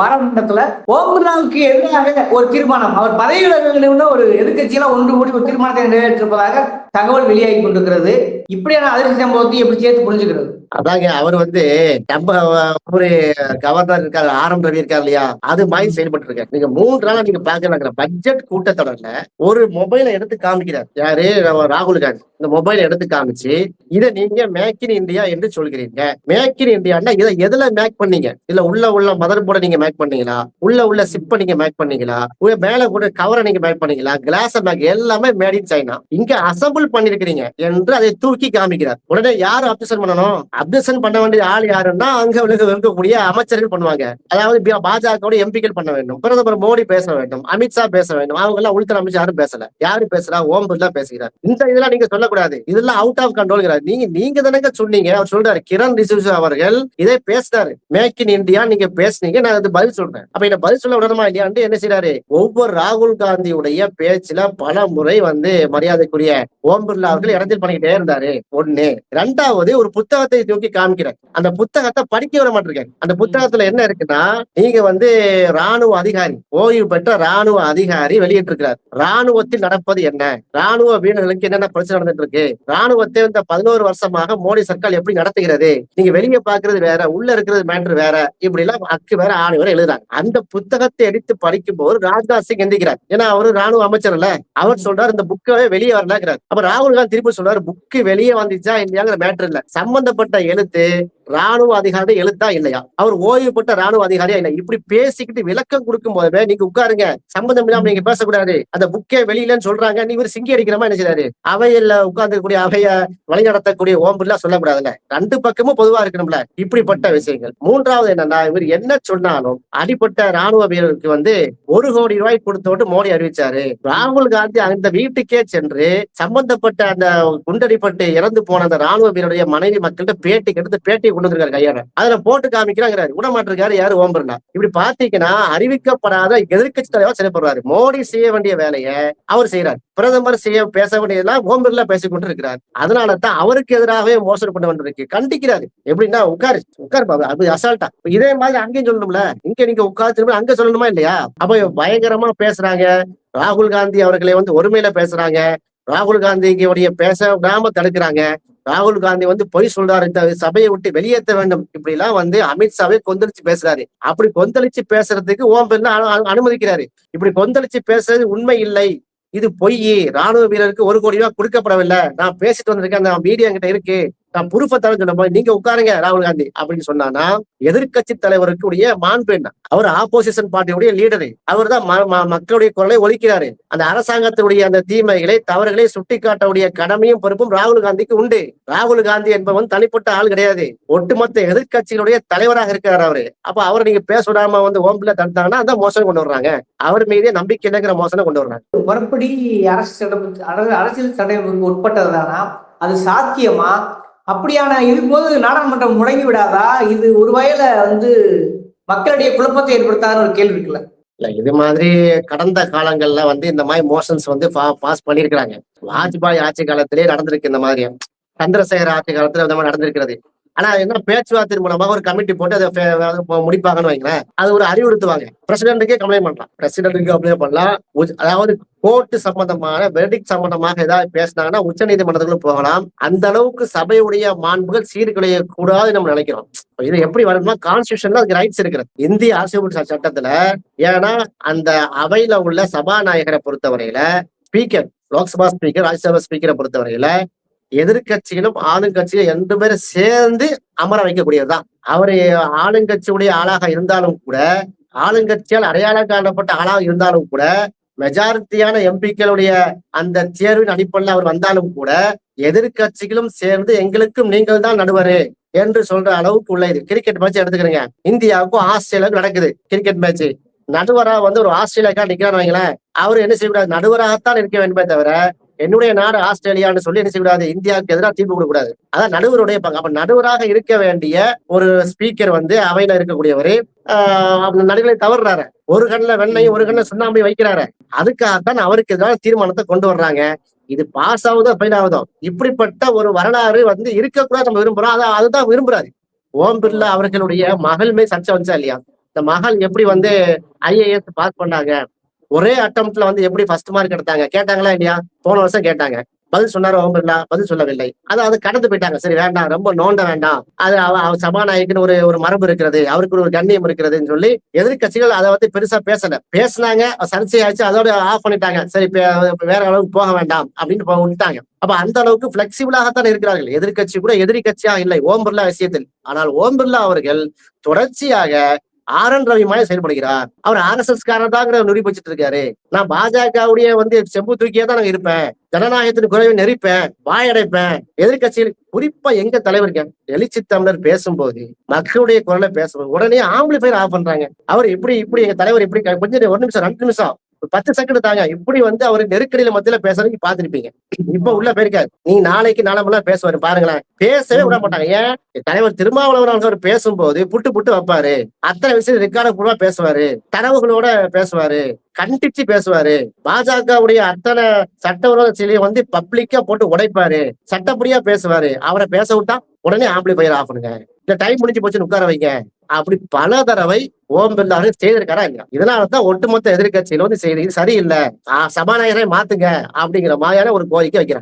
பாராளுமன்றத்துல ஓம் பிர்லாவுக்கு எதிராக ஒரு தீர்மானம், அவர் பதவி விலகல் ஒரு எதிர்கட்சியெல்லாம் ஒன்று கூடி ஒரு தீர்மானத்தை நிறைவேற்றிருப்பதாக தகவல் வெளியாகி கொண்டிருக்கிறது. இப்படியான அதிர்ச்சி சம்பவத்தை எப்படி சேர்த்து புரிஞ்சுக்கிறது? அதாங்க அவர் நம்ம ஒரு கவர்னர் இருக்காரு, ஆர்.எம். ரவி இருக்காரு இல்லையா, அது மாதிரி செயல்பட்டு இருக்காரு. நீங்க 3 நாளா நீங்க பாக்குறாங்க பட்ஜெட் கூட்டத்தொடர்ல ஒரு மொபைலை எடுத்து காமிக்கிறார். யாரு? ராகுல் காந்தி. இந்த மொபைலை எடுத்து காமிச்சு இதை நீங்க மேக் இன் இந்தியா என்று சொல்கிறீங்க. மேக் இன் இந்தியான்னா இதை எதுல மேக் பண்ணீங்க? இல்ல உள்ள மதர் போர்டை நீங்க மேக் பண்ணீங்களா? உள்ள சிப்பை நீங்க மேக் பண்ணீங்களா? மேல கூட கவரை நீங்க மேக் பண்ணீங்களா? கிளாஸ் மேக் எல்லாமே மேட் இன் சைனா. இங்க அசம்பிள் பண்ணிருக்கிறீங்க என்று அதை தூக்கி காமிக்கிறார். உடனே யாரும் அப்சன் பண்ணணும்? அப்சன் பண்ண வேண்டிய ஆள் யாருன்னா அங்க இருக்கக்கூடிய அமைச்சர்கள் பண்ணுவாங்க. அதாவது பாஜக எம்பிக்கள் பண்ண வேண்டும், பிரதமர் மோடி பேச வேண்டும், அமித்ஷா பேச வேண்டும். அவங்க எல்லாம் உள்துறை அமைச்சர் யாரும் பேசல. யாரு பேசுறா? ஓம் பிர்லா பேசுகிறார். இந்த இதெல்லாம் நீங்க சொல்லக்கூடாது, இதெல்லாம் அவுட் ஆஃப் கண்ட்ரோல். நீங்க தானங்க சொன்னீங்க. அவர் சொல்றாரு, கிரண் ரிஜிஜு அவர்கள் இதை பேசினாரு, மேக் இன் இந்தியா நீங்க பேசுனீங்க, நான் அது பதில் சொல்றேன். அப்ப இந்த பதில் சொல்ல விடணுமா இல்லையாண்டு என்ன செய்யறாரு? ஒவ்வொரு ராகுல் காந்தியுடைய பேச்சுல பல முறை மரியாதைக்குரிய ஓம் பிர்லா அவர்கள் இடத்தில் பண்ணிக்கிட்டே இருந்தாரு. ஒண்ணு. ரெண்டாவது, ஒரு புத்தகத்தை தூக்கி காமிக்கிறார். அந்த புத்தகத்தை படிக்க விட மாட்டிருக்காரு. அந்த புத்தகத்துல என்ன இருக்குன்னா, நீங்க ராணுவ அதிகாரி, ஓய்வு பெற்ற ராணுவ அதிகாரி வெளியிட்டிருக்கிறார். ராணுவத்தில் நடப்பது என்ன, ராணுவ வீரர்களுக்கு என்னென்ன பிரச்சனை நடந்துட்டு இருக்கு, ராணுவத்தை இந்த 11 வருஷமாக மோடி சர்க்கார் எப்படி நடத்துகிறது, நீங்க வெளியே பாக்குறது வேற, உள்ள இருக்கிறது மேட்டர் வேற, இப்படி எல்லாம் அக்கு வேற ஆணி வேற எழுதுறாங்க. அந்த புத்தகத்தை எடுத்து படிக்கும் போது ராஜ்நாத் சிங் எந்திக்கிறார். ஏன்னா அவரு ராணுவ அமைச்சர் இல்ல. அவர் சொல்றாரு இந்த புக்கவே வெளியே வரலாங்கிறார். அப்ப ராகுல் காந்தி திருப்பி சொல்றாரு, புக்கு வெளியே வந்துச்சா இல்லையாங்கிற மேட்டர் இல்ல, சம்பந்தப்பட்ட எழுத்து ராணுவ அதிகாரி எழுத்தா இல்லையா, அவர் ஓய்வு பெற்ற ராணுவ அதிகாரியா இல்ல, இப்படி பேசிக்கிட்டு விளக்கம் கொடுக்கும் போதே நீங்க உட்காருங்க, சம்பந்தம் இல்லாம நீங்க பேசக்கூடாது, அந்த புக்கே வெளியிலன்னு சொல்றாங்க, நீ ஒரு சிங்கி அடிக்கிறமா என்ன செய்யறாரு? அவையில உட்கார்ந்துக்கூடிய அவைய வழிநடத்தக்கூடிய ஓம் பிர்லா சொல்லக்கூடாதுல்ல, 2 பக்கமும் பொதுவா இருக்கணும்ல. இப்படிப்பட்ட விஷயங்கள். மூன்றாவது என்னன்னா, இவர் என்ன சொன்னாலும் அடிப்பட்ட ராணுவ வீரருக்கு 1 கோடி ரூபாய் கொடுத்தோட்டு மோடி அறிவிச்சாரு. ராகுல் காந்தி அந்த வீட்டுக்கே சென்று சம்பந்தப்பட்ட அந்த குண்டடிப்பட்டு இறந்து போன அந்த ராணுவ வீரருடைய மனைவி மக்கள்கிட்ட பேட்டி கொண்டு வந்திருக்காரு கையால. அதுல போட்டு காமிக்கிறாங்கிறாரு. விடமாட்டிருக்காரு யாரு? ஓம் பிர்லா. இப்படி பாத்தீங்கன்னா அறிவிக்கப்படாத எதிர்கட்சி தலைவர் செயல்படுறாரு. மோடி செய்ய வேண்டிய வேலையை அவர் செய்யறாரு. பிரதமர் பேச வேண்டியதெல்லாம் ஓம் பிர்லா பேசிக் கொண்டு இருக்கிறார். அதனாலதான் அவருக்கு எதிராகவே மோசடி பண்ண வேண்டியிருக்கு. கண்டிக்கிறாரு. எப்படின்னா உட்காரு அது அசால்ட்டா. இதே மாதிரி அங்கேயும் சொல்லணும்ல, இங்க நீங்க உட்கார்ந்து அங்க சொல்லணுமா இல்லையா? அப்ப பயங்கரமா பேசுறாங்க. ராகுல் காந்தி அவர்களை ஒருமையில பேசுறாங்க. ராகுல் காந்திக்கு பேச விடாம தடுக்கிறாங்க. ராகுல் காந்தி பொய் சொல்றாரு, இந்த சபையை விட்டு வெளியேற்ற வேண்டும், இப்படி எல்லாம் அமித்ஷாவே கொந்தளிச்சு பேசுறாரு. அப்படி கொந்தளிச்சு பேசுறதுக்கு ஓம் பிர்லா அனுமதிக்கிறாரு. இப்படி கொந்தளிச்சு பேசுறது உண்மை இல்லை, இது பொய், ராணுவ வீரருக்கு 1 கோடி ரூபாய் கொடுக்கப்படவில்லை, நான் பேசிட்டு வந்திருக்கேன், அந்த மீடியா கிட்ட இருக்கு, நான் ப்ரூஃபை தரேன் சொன்ன நீங்க உட்காருங்க ராகுல் காந்தி அப்படின்னு சொன்னானா எதிர்கட்சி தலைவருக்குடைய மாண்பெண். அவர் ஆப்போசிஷன் பார்ட்டியுடைய லீடரு. அவர் தான் மக்களுடைய குரலை ஒலிக்கிறாரு. அந்த அரசாங்கத்தினுடைய அந்த தீமைகளை தவறுகளை சுட்டிக்காட்டக்கூடிய கடமையும் பொறுப்பும் ராகுல் காந்திக்கு உண்டு. ராகுல் காந்தி என்பவன் தனிப்பட்ட ஆள் கிடையாது, ஒட்டுமொத்த எதிர்கட்சியினுடைய தலைவராக இருக்கிறார் அவரு. அப்ப அவரை நீங்க பேச விடாம ஓம் பிர்லா தடுத்தாங்கன்னா அந்த மோசம் கொண்டு வர்றாங்க. அவர் மீதே நம்பிக்கை இல்லைங்கிற மோசனை கொண்டு வர்றாங்க. மறுபடி அரசியல் சட்டங்களுக்கு உட்பட்டதுதானா? அது சாத்தியமா? அப்படியான இருக்கும்போது நாடாளுமன்றம் முடங்கி விடாதா? இது ஒரு வகையில மக்களுடைய குழப்பத்தை ஏற்படுத்தாத ஒரு கேள்வி இருக்குல்ல. இல்ல, இது மாதிரி கடந்த காலங்கள்ல இந்த மாதிரி மோஷன்ஸ் பாஸ் பண்ணிருக்கிறாங்க. வாஜ்பாய் ஆட்சி காலத்திலே நடந்திருக்கு இந்த மாதிரி. சந்திரசேகர் ஆட்சி காலத்துல இந்த மாதிரி நடந்திருக்கிறது. ஆனா என்ன, பேச்சுவார்த்தை மூலமாக ஒரு கமிட்டி போட்டு அதை முடிப்பாங்கன்னு வைங்களேன். அது ஒரு அறிவுறுத்துவாங்க. பிரசிடென்ட்டுக்கே கம்ப்ளைண்ட் பண்ணலாம், பிரசிடென்ட்டுக்கு கம்ப்ளைண்ட் பண்ணலாம். அதாவது கோர்ட்டு சம்பந்தமான வெர்டிக்ட் சம்பந்தமாக ஏதாவது பேசினாங்கன்னா உச்ச நீதிமன்றத்துக்கு போகலாம். அந்த அளவுக்கு சபையுடைய மாண்புகள் சீர்குலைய கூடாது நம்ம நினைக்கிறோம். இது எப்படி வரணும்னா, கான்ஸ்டிடியூஷன்ல அதுக்கு ரைட்ஸ் இருக்கிறது இந்திய அரசியல் சட்டத்துல. ஏன்னா அந்த அவையில உள்ள சபாநாயகரை பொறுத்தவரையில ஸ்பீக்கர், லோக்சபா ஸ்பீக்கர், ராஜ்யசபா ஸ்பீக்கரை பொறுத்தவரையில எதிர்கட்சிகளும் ஆளுங்கட்சியும் 2 பேரும் சேர்ந்து அமர வைக்கக்கூடியதுதான். அவரு ஆளுங்கட்சியுடைய ஆளாக இருந்தாலும் கூட, ஆளுங்கட்சியால் அடையாளம் காணப்பட்ட ஆளாக இருந்தாலும் கூட, மெஜாரிட்டியான எம்பிக்களுடைய அந்த தேர்வின் அடிப்படையில் அவர் வந்தாலும் கூட, எதிர்கட்சிகளும் சேர்ந்து எங்களுக்கும் நீங்கள் தான் நடுவரு என்று சொல்ற அளவுக்கு உள்ள இது. கிரிக்கெட் மேட்ச் எடுத்துக்கிறீங்க, இந்தியாவுக்கும் ஆஸ்திரேலியாவுக்கும் நடக்குது கிரிக்கெட் மேட்ச். நடுவரா ஒரு ஆஸ்திரேலியாக்கா நிக்கிறான்னு வைங்களேன், அவரு என்ன செய்யக்கூடாது? நடுவராகத்தான் இருக்க வேண்டுமே தவிர என்னுடைய நாடு ஆஸ்திரேலியான்னு சொல்லி என்ன செய்யக்கூடாது? இந்தியாவுக்கு எதிராக தீர்ப்பு கொடுக்க கூடாது. அதான் நடுவருடைய பங்கு. அப்ப நடுவராக இருக்க வேண்டிய ஒரு ஸ்பீக்கர் அவையில இருக்கக்கூடியவரு நடுகளை தவறுறாரு. ஒரு கண்ணில் வெண்ணையும் ஒரு கண்ணில் சுண்ணாம்பை வைக்கிறாரு. அதுக்காகத்தான் அவருக்கு எதிரான தீர்மானத்தை கொண்டு வர்றாங்க. இது பாஸ் ஆகுதோ ஃபெயில் ஆகுதோ, இப்படிப்பட்ட ஒரு வரலாறு இருக்கக்கூடாது நம்ம விரும்புறோம். அதுதான் விரும்புறாரு. ஓம் பிர்லா அவர்களுடைய மகள் மேல் சர்ச்சை வந்துச்சா இல்லையா? இந்த மகள் எப்படி வந்து IAS பாஸ் பண்ணாங்க, ஒரே அட்டம்ப்ட்ல வந்து எப்படி ஃபர்ஸ்ட் மார்க் எடுத்தாங்க கேட்டாங்களா இல்லையா? போன வருஷம் கேட்டாங்க. பதில் சொன்னாரு ஓம்பர்லா, பதில் சொல்லவில்லை. அது கடந்து போயிட்டாங்க. சரி வேண்டாம், ரொம்ப நோண்ட வேண்டாம். அது சபாநாயகன்னு ஒரு மரபு இருக்கிறது, அவருக்கு ஒரு கண்ணியம் இருக்கிறதுன்னு சொல்லி எதிர்கட்சிகள் அதை வந்து பெருசா பேசினாங்க, சர்ச்சையாச்சு, அதோட ஆஃப் பண்ணிட்டாங்க. சரி வேற அளவுக்கு போக வேண்டாம் அப்படின்னு விட்டாங்க. அப்ப அந்த அளவுக்கு பிளெக்சிபிளாகத்தான் இருக்கிறார்கள். எதிர்கட்சி கூட எதிரி கட்சியா இல்லை ஓம் பிர்லா விஷயத்தில். ஆனால் ஓம் பிர்லா அவர்கள் தொடர்ச்சியாக RN ரவி மாதிரி செயல்படுகிறார். அவர் RSS காரதாங்கிற நிரூபிச்சிட்டு இருக்காரு. நான் பாஜகவுடைய வந்து செம்பு தூக்கியே தான் நான் இருப்பேன், ஜனநாயகத்தின் குறைவை நெறிப்பேன், வாயடைப்பேன். எதிர்கட்சியில் குறிப்பா எங்க தலைவருக்கு எழுச்சி தமிழர் பேசும்போது, மக்களுடைய குரலை பேசும்போது உடனே ஆம்பிளிஃபையர் ஆஃப் பண்றாங்க. அவர் இப்படி எங்க தலைவர் இப்படி கொஞ்சம் 1 நிமிஷம் 2 நிமிஷம் 10 செகண்ட் தாங்க, இப்படி வந்து அவர் நெருக்கடியில மத்தியில பேசுறதுக்கு பாத்துருப்பீங்க. இப்ப உள்ள போயிருக்காரு. நீ நாளைக்கு நாளமெல்லாம் பேசுவாரு பாருங்களேன். பேசவே விட மாட்டாங்க. ஏன்? தலைவர் திருமாவளவன் அவர் பேசும்போது புட்டு வைப்பாரு. அத்தனை விஷயம் ரெக்கார்டு பூர்வா பேசுவாரு, தரவுகளோட பேசுவாரு, கண்டிச்சு பேசுவாரு. பாஜகவுடைய அத்தனை சட்டவிரோத செயலியை வந்து பப்ளிக்கா போட்டு உடைப்பாரு, சட்டப்படியா பேசுவாரு. அவரை பேச விட்டா உடனே ஆம்பிளிஃபையர் ஆஃப் பண்ணுங்க, இந்த டைம் முடிஞ்சு போச்சுன்னு உட்கார வைங்க. அப்படி பல தடவை ஓம் பிர்லா செய்திருக்காரா இல்லையா? இதனாலதான் ஒட்டுமொத்த எதிர்கட்சியில வந்து செய்தி சரியில்லை, சபாநாயகரை மாத்துங்க அப்படிங்கிற மாதிரியான ஒரு கோரிக்கை வைக்கிறாங்க.